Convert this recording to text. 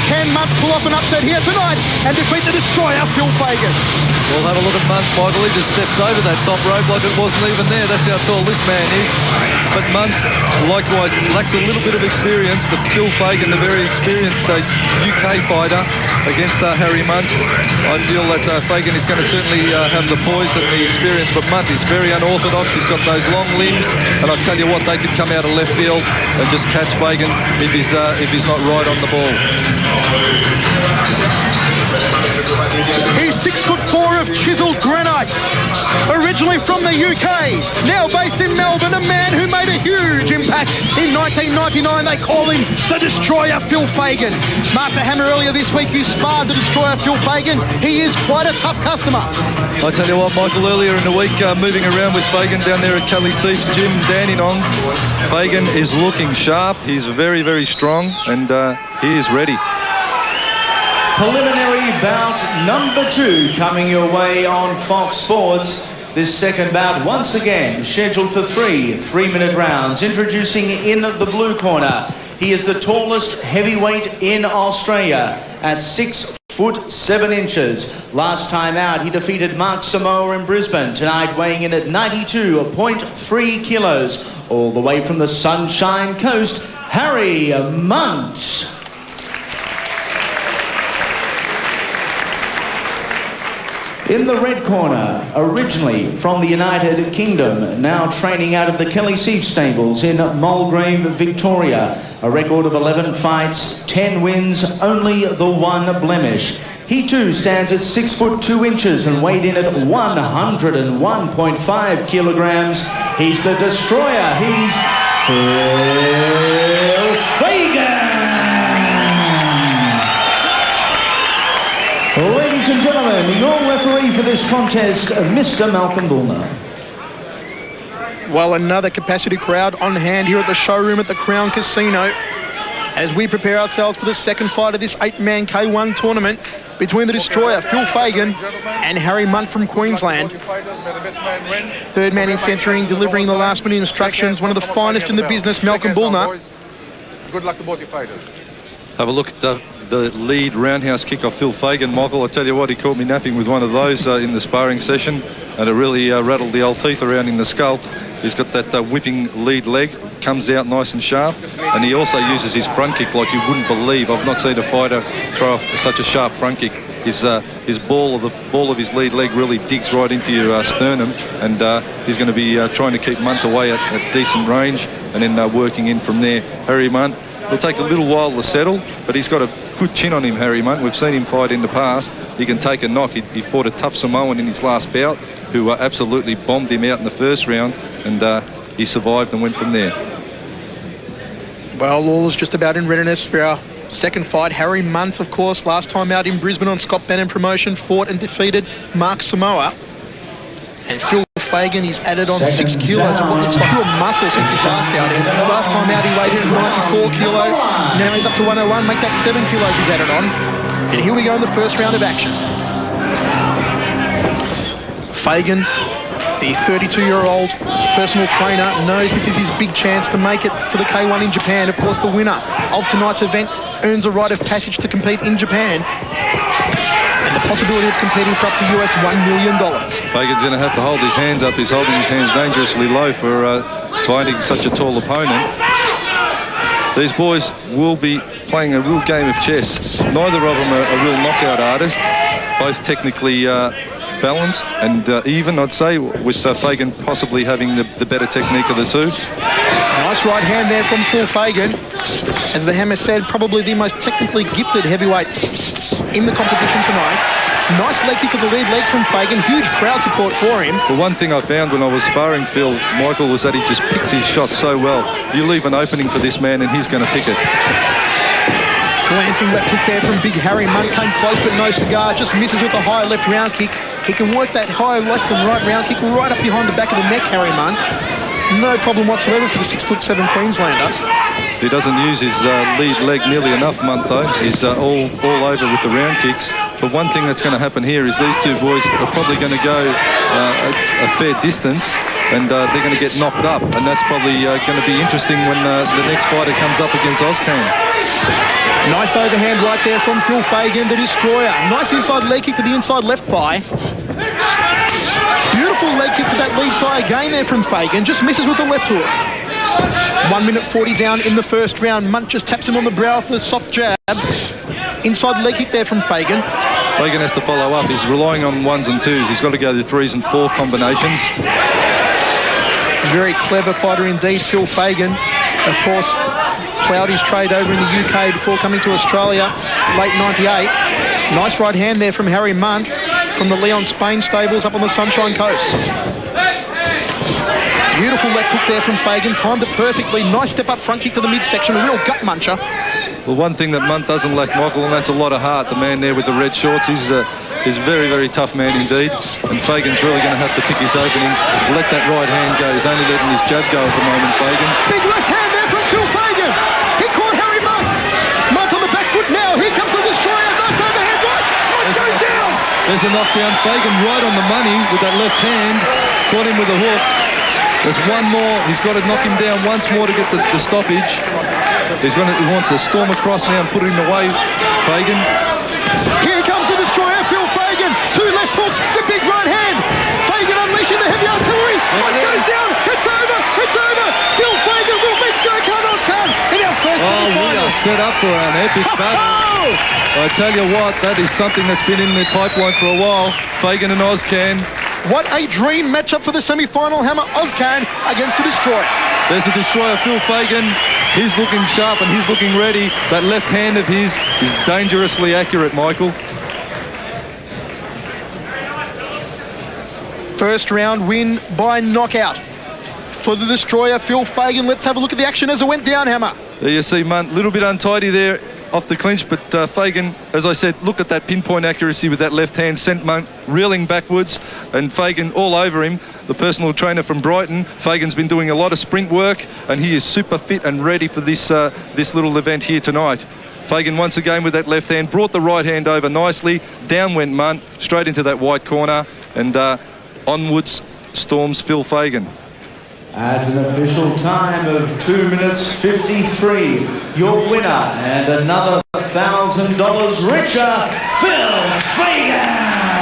Can Munt pull off an upset here tonight and defeat the destroyer, Phil Fagan? We'll have a look at Munt, Michael. He just steps over that top rope like it wasn't even there. That's how tall this man is. But Munt, likewise, lacks a little bit of experience. The Phil Fagan, the very experienced UK fighter, against Harry Munt. I feel that Fagan is going to certainly have the poise and the experience, but Munt is very unorthodox. He's got those long limbs, and I tell you what, they could come out of left field and just catch Fagan if he's not right on the ball. He's 6'4" of chiseled granite. Originally from the UK, now based in Melbourne, a man who made a huge impact in 1999. They call him the Destroyer, Phil Fagan. Mark the Hammer earlier this week, you sparred the Destroyer, Phil Fagan. He is quite a tough customer. I tell you what, Michael, earlier in the week, moving around with Fagan down there at Kelly Seif's gym, Dandenong, Fagan is looking sharp. He's very, very strong, and he is ready. Preliminary bout number 2 coming your way on Fox Sports. This second bout, once again, scheduled for 3 3-minute rounds. Introducing in the blue corner, he is the tallest heavyweight in Australia at 6'7". Last time out, he defeated Mark Samoa in Brisbane. Tonight, weighing in at 92.3 kilos. All the way from the Sunshine Coast, Harry Munt. In the red corner, originally from the United Kingdom, now training out of the Kelly Seif stables in Mulgrave, Victoria. A record of 11 fights, 10 wins, only the 1 blemish. He too stands at 6'2" and weighed in at 101.5 kilograms. He's the Destroyer. He's Phil Fagan. Ladies and gentlemen, your referee for this contest, Mr. Malcolm Bullner. Well, another capacity crowd on hand here at the showroom at the Crown Casino as we prepare ourselves for the second fight of this 8-man K1 tournament between the Destroyer, Phil Fagan, and Harry Munt from Queensland. Third man in centering, delivering the last-minute instructions, one of the finest in the business, Malcolm Bullner. Good luck to both your fighters. Have a look at the lead roundhouse kick off Phil Fagan, Michael. I tell you what, he caught me napping with one of those in the sparring session, and it really rattled the old teeth around in the skull. He's got that whipping lead leg, comes out nice and sharp, and he also uses his front kick like you wouldn't believe. I've not seen a fighter throw such a sharp front kick. His ball of his lead leg really digs right into your sternum, and he's going to be trying to keep Munt away at decent range, and then working in from there. Harry Munt, it'll take a little while to settle, but he's got a good chin on him, Harry Munt. We've seen him fight in the past. He can take a knock. He fought a tough Samoan in his last bout who absolutely bombed him out in the first round, and he survived and went from there. Well, all is just about in readiness for our second fight. Harry Munt, of course, last time out in Brisbane on Scott Bannon promotion, fought and defeated Mark Samoa. And Phil Fagan, he's added on 6 kilos of what looks like real muscle since his last outing. Last time out, he weighed in at 94 kilo. Now he's up to 101. Make that 7 kilos he's added on. And here we go in the first round of action. Fagan, the 32-year-old personal trainer, knows this is his big chance to make it to the K1 in Japan. Of course, the winner of tonight's event earns a rite of passage to compete in Japan, and the possibility of competing for up to US $1 million. Fagan's going to have to hold his hands up. He's holding his hands dangerously low for finding such a tall opponent. These boys will be playing a real game of chess. Neither of them are a real knockout artist. Both technically balanced and even, I'd say, with Fagan possibly having the better technique of the two. Nice right hand there from Phil Fagan. As the Hammer said, probably the most technically gifted heavyweight in the competition tonight. Nice leg kick to the lead leg from Fagan. Huge crowd support for him. The one thing I found when I was sparring Phil, Michael, was that he just picked his shot so well. You leave an opening for this man and he's going to pick it. Glancing left hook there from big Harry Munt. Came close but no cigar. Just misses with the high left round kick. He can work that high left and right round kick right up behind the back of the neck, Harry Munt. No problem whatsoever for the 6'7" Queenslander. He doesn't use his lead leg nearly enough, Munt, though. He's all over with the round kicks. But one thing that's going to happen here is these two boys are probably going to go a fair distance, and they're going to get knocked up, and that's probably going to be interesting when the next fighter comes up against Ozcan. Nice overhand right there from Phil Fagan, the destroyer. Nice inside leg kick to the inside left thigh. Beautiful leg kick to that lead thigh again there from Fagan. Just misses with the left hook. 1 minute 40 down in the first round. Munt just taps him on the brow with a soft jab. Inside leg kick there from Fagan. Fagan has to follow up. He's relying on ones and twos. He's got to go to 3s and 4 combinations. Very clever fighter indeed, Phil Fagan. Of course, ploughed his trade over in the UK before coming to Australia late 98. Nice right hand there from Harry Munt from the Leon Spain stables up on the Sunshine Coast. Beautiful left hook there from Fagan, timed it perfectly. Nice step up front kick to the midsection, a real gut muncher. Well, one thing that Munt doesn't lack, Michael, and that's a lot of heart. The man there with the red shorts, he's a very, very tough man indeed. And Fagan's really going to have to pick his openings. Let that right hand go. He's only letting his jab go at the moment, Fagan. Big left hand there from Phil Fagan. He caught Harry Munt. Munt on the back foot now. Here comes the destroyer. Nice overhand right. Munt goes down. There's a knockdown. Fagan right on the money with that left hand. Caught him with a hook. There's one more. He's got to knock him down once more to get the stoppage. He wants to storm across now and put him away, Fagan. Here comes the destroyer, Phil Fagan. 2 left hooks, the big right hand. Fagan unleashing the heavy artillery. Goes down. It's over. It's over. Phil Fagan will beat Gurkhan Ozcan in our first semi-final. We are set up for an epic battle. I tell you what, that is something that's been in the pipeline for a while. Fagan and Ozcan. What a dream matchup for the semi-final. Hammer Ozcan against the destroyer. There's a destroyer, Phil Fagan. He's looking sharp and he's looking ready. That left hand of his is dangerously accurate, Michael. First round win by knockout for the destroyer, Phil Fagan. Let's have a look at the action as it went down, Hammer. There you see Munt, a little bit untidy there off the clinch, but Fagan, as I said, look at that pinpoint accuracy with that left hand, sent Munt reeling backwards, and Fagan all over him. The personal trainer from Brighton, Fagan's been doing a lot of sprint work, and he is super fit and ready for this little event here tonight. Fagan once again with that left hand, brought the right hand over nicely, down went Munt, straight into that white corner, and onwards storms Phil Fagan. At an official time of 2 minutes 53, your winner and another $1,000 richer, Phil Fagan.